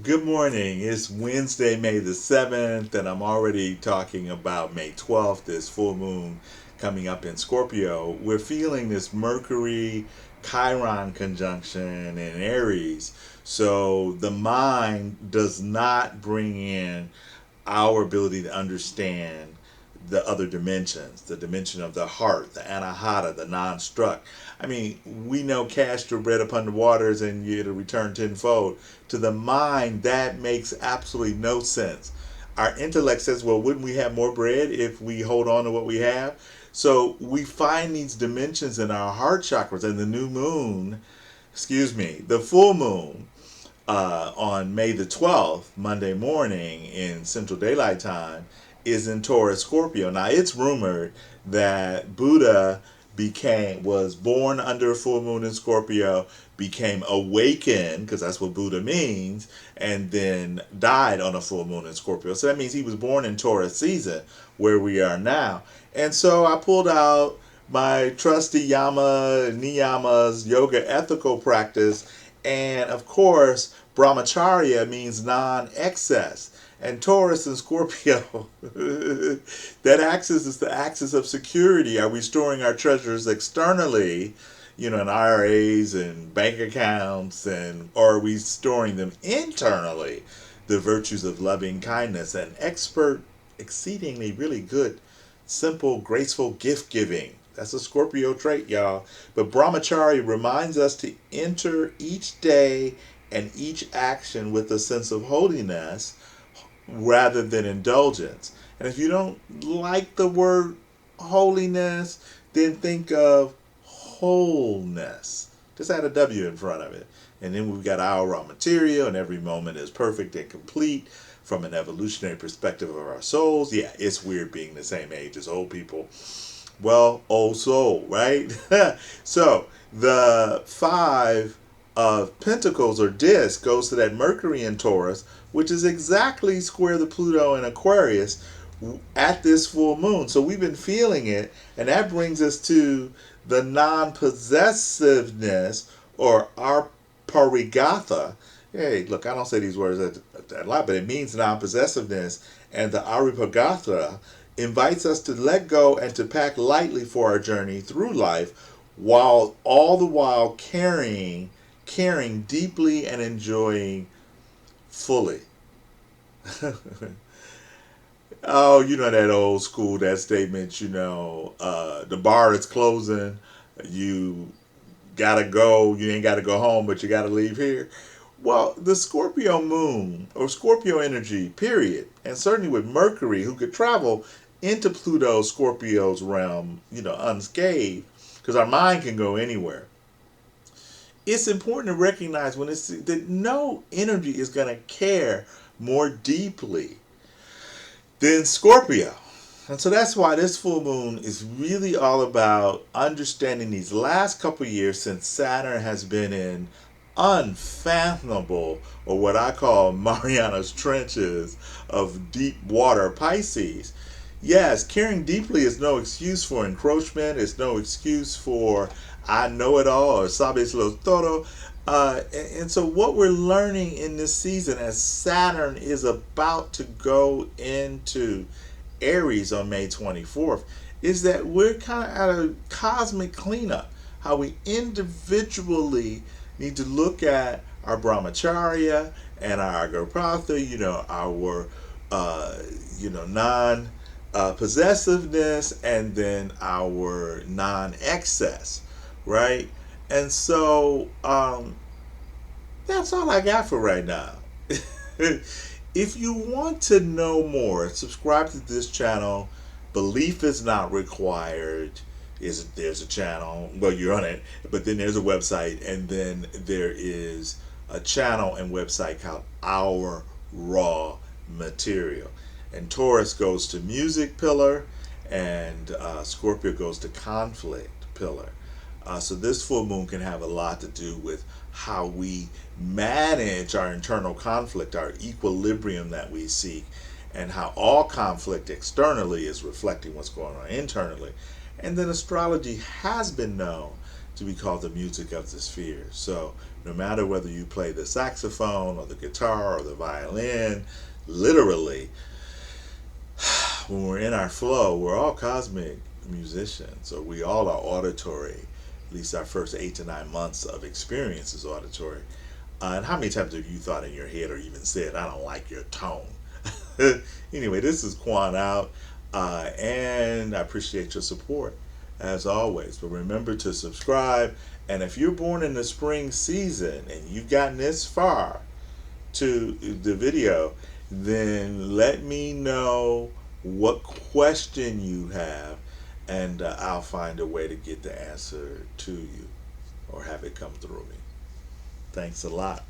Good morning. It's Wednesday, May the 7th, and I'm already talking about May 12th, this full moon coming up in Scorpio. We're feeling this Mercury Chiron conjunction in Aries. So the mind does not bring in our ability to understand the other dimensions, the dimension of the heart, the anahata, the non-struck. I mean, we know cast your bread upon the waters and it'll return tenfold. To the mind, that makes absolutely no sense. Our intellect says, well, wouldn't we have more bread if we hold on to what we have? So we find these dimensions in our heart chakras, and the new moon, the full moon on May the 12th, Monday morning in Central Daylight Time, is in Taurus Scorpio. Now, it's rumored that Buddha was born under a full moon in Scorpio, became awakened, because that's what Buddha means, and then died on a full moon in Scorpio. So that means he was born in Taurus season, where we are now. And so I pulled out my trusty Niyama's yoga ethical practice, and of course, Brahmacharya means non-excess. And Taurus and Scorpio, that axis is the axis of security. Are we storing our treasures externally, in IRAs and bank accounts, or are we storing them internally? The virtues of loving kindness and exceedingly really good, simple, graceful gift giving. That's a Scorpio trait, y'all. But Brahmacharya reminds us to enter each day and each action with a sense of holiness rather than indulgence. And if you don't like the word holiness, then think of wholeness. Just add a W in front of it. And then we've got our raw material, and every moment is perfect and complete from an evolutionary perspective of our souls. Yeah, it's weird being the same age as old people. Well, old soul, right? So the five of Pentacles or disc goes to that Mercury in Taurus, which is exactly square the Pluto in Aquarius at this full moon. So we've been feeling it, and that brings us to the non-possessiveness or Aparigraha. Hey, look, I don't say these words a lot, but it means non-possessiveness. And the Aparigraha invites us to let go and to pack lightly for our journey through life, while all the while caring deeply and enjoying fully. Oh, that old school, that statement, the bar is closing, you gotta go, you ain't gotta go home, but you gotta leave here. Well, the Scorpio moon or Scorpio energy, period, and certainly with Mercury, who could travel into Pluto, Scorpio's realm, unscathed, because our mind can go anywhere. It's important to recognize when it's that no energy is going to care more deeply than Scorpio. And so that's why this full moon is really all about understanding these last couple years, since Saturn has been in unfathomable, or what I call Mariana's Trenches of deep water Pisces. Yes, caring deeply is no excuse for encroachment. It's no excuse for I know it all or sabes lo todo. And so what we're learning in this season, as Saturn is about to go into Aries on May 24th, is that we're kind of at a cosmic cleanup. How we individually need to look at our Brahmacharya and our Agapatha, our non possessiveness, and then our non-excess, right? And so that's all I got for right now. If you want to know more, subscribe to this channel. Belief is not required. There's a channel, well, you're on it, but then there's a website, and then there is a channel and website called Our Raw Material. And Taurus goes to music pillar, and Scorpio goes to conflict pillar. So this full moon can have a lot to do with how we manage our internal conflict, our equilibrium that we seek, and how all conflict externally is reflecting what's going on internally. And then astrology has been known to be called the music of the sphere. So no matter whether you play the saxophone or the guitar or the violin, literally, when we're in our flow, we're all cosmic musicians, or we all are auditory. At least our first 8 to 9 months of experience is auditory. And how many times have you thought in your head or even said, I don't like your tone? Anyway, this is Quan out, and I appreciate your support as always. But remember to subscribe. And if you're born in the spring season and you've gotten this far to the video, then let me know what question you have, and I'll find a way to get the answer to you or have it come through me. Thanks a lot.